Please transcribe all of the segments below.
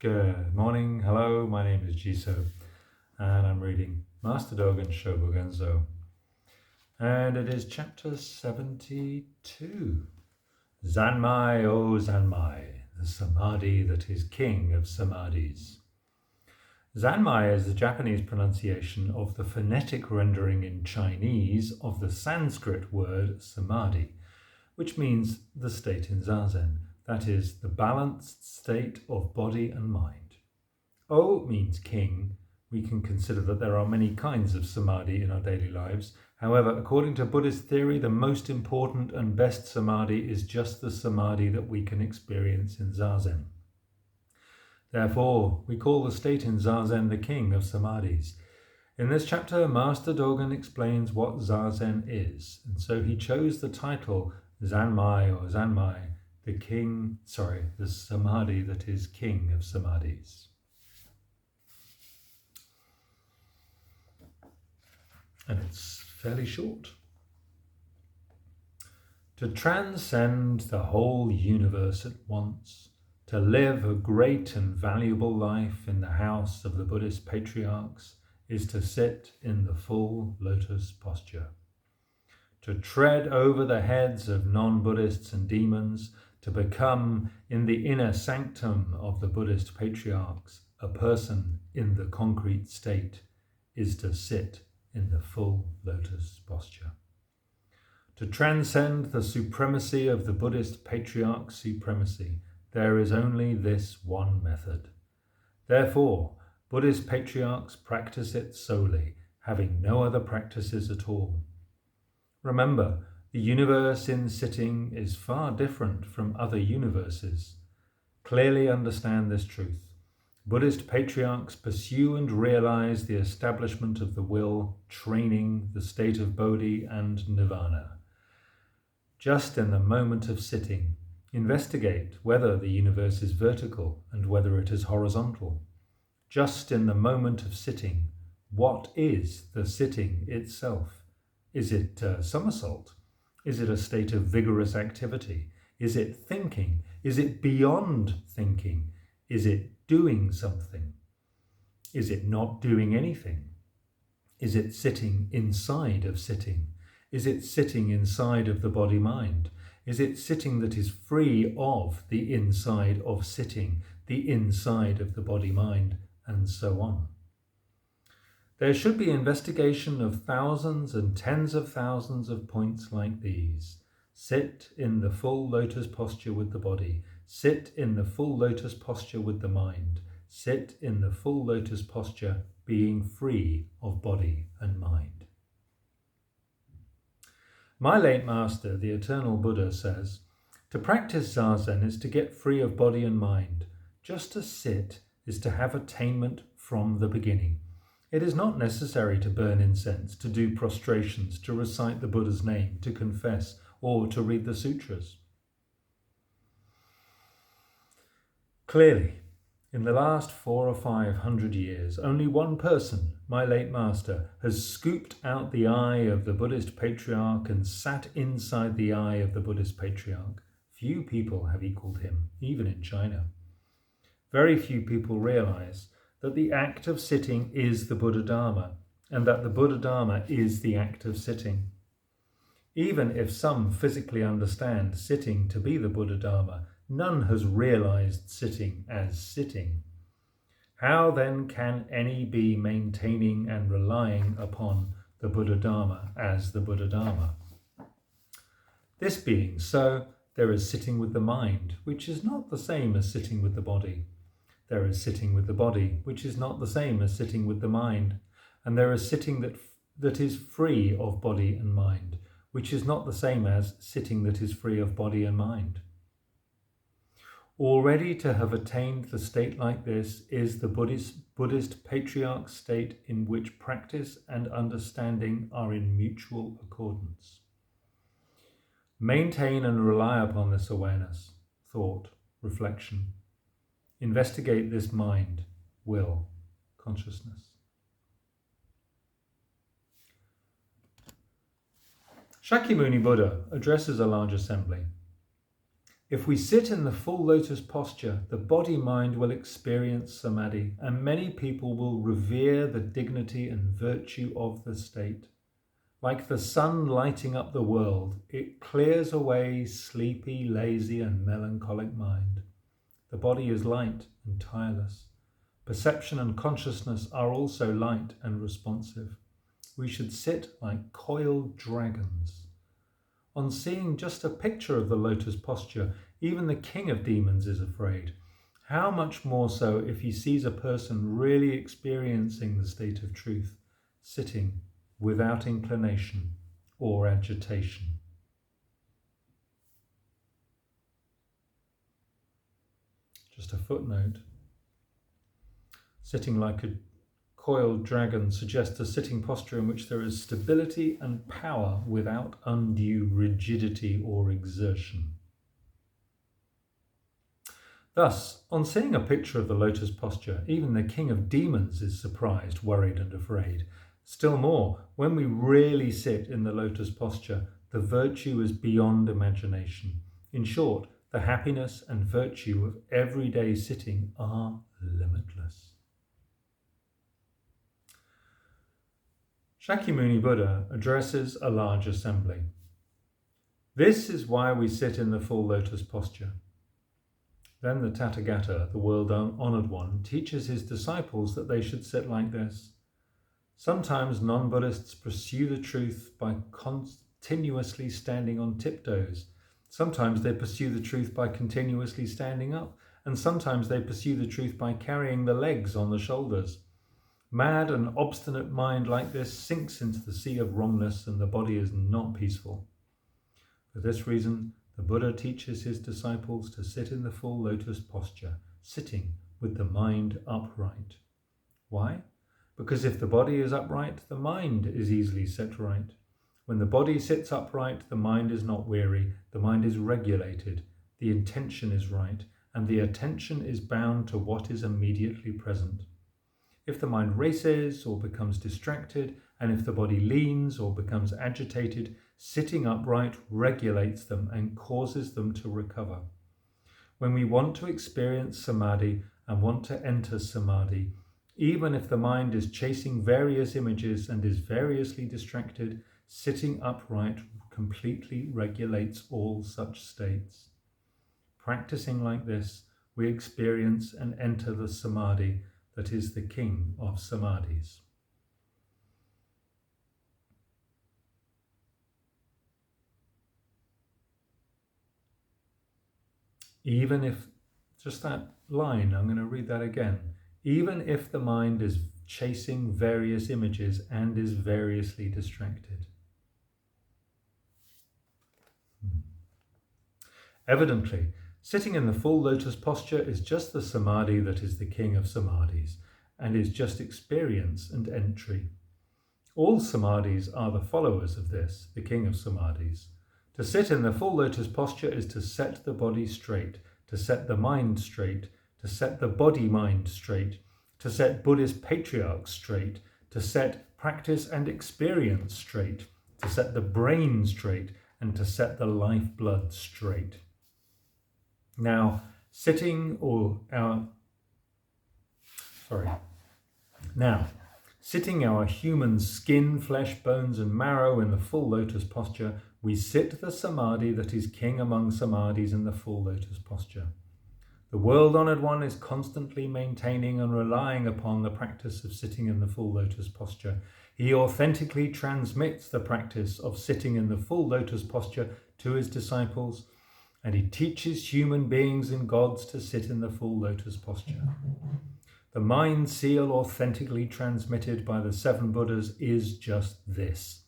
Good morning, hello, my name is Jiso, and I'm reading Master Dōgen Shōbōgenzō, and it is chapter 72, Zanmai-o-Zanmai, the Samādhi that is king of Samādhis. Zanmai is the Japanese pronunciation of the phonetic rendering in Chinese of the Sanskrit word Samādhi, which means the state in Zazen. That is, the balanced state of body and mind. O means king. We can consider that there are many kinds of Samādhi in our daily lives. However, according to Buddhist theory, the most important and best Samādhi is just the Samādhi that we can experience in Zazen. Therefore, we call the state in Zazen the king of Samādhis. In this chapter, Master Dōgen explains what Zazen is, and so he chose the title Zanmai-o-Zanmai, the Samādhi that is king of Samādhis. And it's fairly short. To transcend the whole universe at once, to live a great and valuable life in the house of the Buddhist patriarchs, is to sit in the full lotus posture. To tread over the heads of non-Buddhists and demons, to become, in the inner sanctum of the Buddhist patriarchs, a person in the concrete state, is to sit in the full lotus posture. To transcend the supremacy of the Buddhist patriarch's supremacy, there is only this one method. Therefore, Buddhist patriarchs practice it solely, having no other practices at all. Remember, the universe in sitting is far different from other universes. Clearly understand this truth. Buddhist patriarchs pursue and realize the establishment of the will, training, the state of Bodhi and Nirvana. Just in the moment of sitting, investigate whether the universe is vertical and whether it is horizontal. Just in the moment of sitting, what is the sitting itself? Is it a somersault? Is it a state of vigorous activity? Is it thinking? Is it beyond thinking? Is it doing something? Is it not doing anything? Is it sitting inside of sitting? Is it sitting inside of the body-mind? Is it sitting that is free of the inside of sitting, the inside of the body-mind, and so on? There should be investigation of thousands and tens of thousands of points like these. Sit in the full lotus posture with the body. Sit in the full lotus posture with the mind. Sit in the full lotus posture, being free of body and mind. My late master, the eternal Buddha, says, to practice Zazen is to get free of body and mind. Just to sit is to have attainment from the beginning. It is not necessary to burn incense, to do prostrations, to recite the Buddha's name, to confess, or to read the sutras. Clearly, in the last 400 or 500 years, only one person, my late master, has scooped out the eye of the Buddhist patriarch and sat inside the eye of the Buddhist patriarch. Few people have equaled him, even in China. Very few people realize that the act of sitting is the Buddha Dharma, and that the Buddha Dharma is the act of sitting. Even if some physically understand sitting to be the Buddha Dharma, none has realized sitting as sitting. How then can any be maintaining and relying upon the Buddha Dharma as the Buddha Dharma? This being so, there is sitting with the mind, which is not the same as sitting with the body. There is sitting with the body, which is not the same as sitting with the mind. And there is sitting that is free of body and mind, which is not the same as sitting that is free of body and mind. Already to have attained the state like this is the Buddhist patriarch state in which practice and understanding are in mutual accordance. Maintain and rely upon this awareness, thought, reflection. Investigate this mind, will, consciousness. Shakyamuni Buddha addresses a large assembly. If we sit in the full lotus posture, the body-mind will experience Samādhi, and many people will revere the dignity and virtue of the state. Like the sun lighting up the world, it clears away sleepy, lazy, and melancholic mind. The body is light and tireless. Perception and consciousness are also light and responsive. We should sit like coiled dragons. On seeing just a picture of the lotus posture, even the king of demons is afraid. How much more so if he sees a person really experiencing the state of truth, sitting without inclination or agitation. Just a footnote. Sitting like a coiled dragon suggests a sitting posture in which there is stability and power without undue rigidity or exertion. Thus, on seeing a picture of the lotus posture, even the king of demons is surprised, worried, and afraid. Still more, when we really sit in the lotus posture, the virtue is beyond imagination. In short, the happiness and virtue of everyday sitting are limitless. Shakyamuni Buddha addresses a large assembly. This is why we sit in the full lotus posture. Then the Tathagata, the world-honoured one, teaches his disciples that they should sit like this. Sometimes non-Buddhists pursue the truth by continuously standing on tiptoes. Sometimes they pursue the truth by continuously standing up, and sometimes they pursue the truth by carrying the legs on the shoulders. Mad and obstinate mind like this sinks into the sea of wrongness, and the body is not peaceful. For this reason, the Buddha teaches his disciples to sit in the full lotus posture, sitting with the mind upright. Why? Because if the body is upright, the mind is easily set right. When the body sits upright, the mind is not weary, the mind is regulated, the intention is right, and the attention is bound to what is immediately present. If the mind races or becomes distracted, and if the body leans or becomes agitated, sitting upright regulates them and causes them to recover. When we want to experience Samādhi and want to enter Samādhi, even if the mind is chasing various images and is variously distracted, sitting upright completely regulates all such states. Practicing like this, we experience and enter the Samādhi that is the king of Samādhis. Even if, just that line, I'm going to read that again. Even if the mind is chasing various images and is variously distracted. Evidently, sitting in the full lotus posture is just the Samādhi that is the king of Samādhis, and is just experience and entry. All Samādhis are the followers of this, the king of Samādhis. To sit in the full lotus posture is to set the body straight, to set the mind straight, to set the body-mind straight, to set Buddhist patriarchs straight, to set practice and experience straight, to set the brain straight, and to set the lifeblood straight. Now, sitting our human skin, flesh, bones, and marrow in the full lotus posture, we sit the Samādhi that is king among Samādhis in the full lotus posture. The world-honoured one is constantly maintaining and relying upon the practice of sitting in the full lotus posture. He authentically transmits the practice of sitting in the full lotus posture to his disciples, and he teaches human beings and gods to sit in the full lotus posture. The mind seal authentically transmitted by the 7 Buddhas is just this.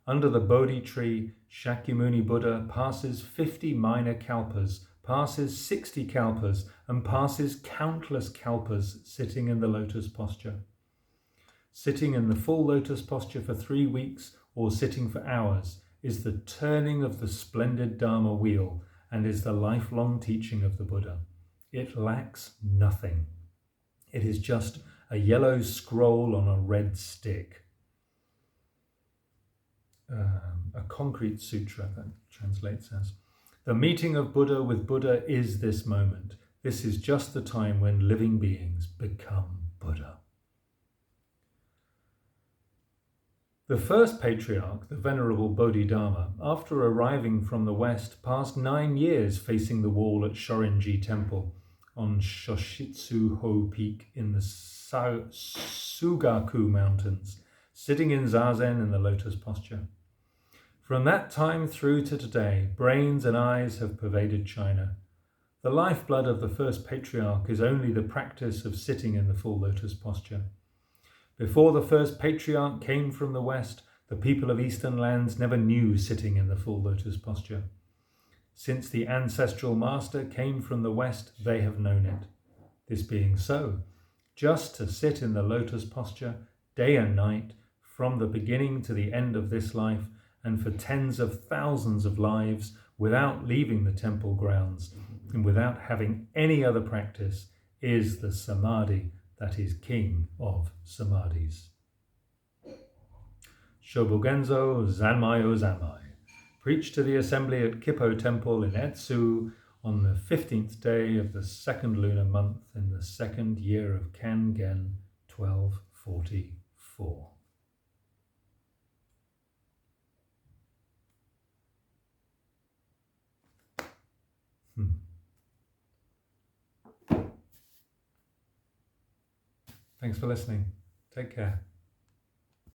Under the Bodhi tree, Shakyamuni Buddha passes 50 minor kalpas, passes 60 kalpas, and passes countless kalpas sitting in the lotus posture. Sitting in the full lotus posture for 3 weeks or sitting for hours is the turning of the splendid Dharma wheel and is the lifelong teaching of the Buddha. It lacks nothing. It is just a yellow scroll on a red stick. A concrete sutra, that translates as. The meeting of Buddha with Buddha is this moment. This is just the time when living beings become Buddha. The first patriarch, the Venerable Bodhidharma, after arriving from the west, passed 9 years facing the wall at Shorinji Temple on Shoshitsu-ho Peak in the Sugaku Mountains, sitting in zazen in the lotus posture. From that time through to today, brains and eyes have pervaded China. The lifeblood of the first patriarch is only the practice of sitting in the full lotus posture. Before the first patriarch came from the west, the people of eastern lands never knew sitting in the full lotus posture. Since the ancestral master came from the west, they have known it. This being so, just to sit in the lotus posture, day and night, from the beginning to the end of this life, and for tens of thousands of lives, without leaving the temple grounds, and without having any other practice, is the Samādhi that is king of Samādhis. Shōbōgenzō, Zanmai-o-Zanmai, preached to the assembly at Kippo Temple in Etsu on the 15th day of the second lunar month in the second year of Kangen 1244. Thanks for listening. Take care.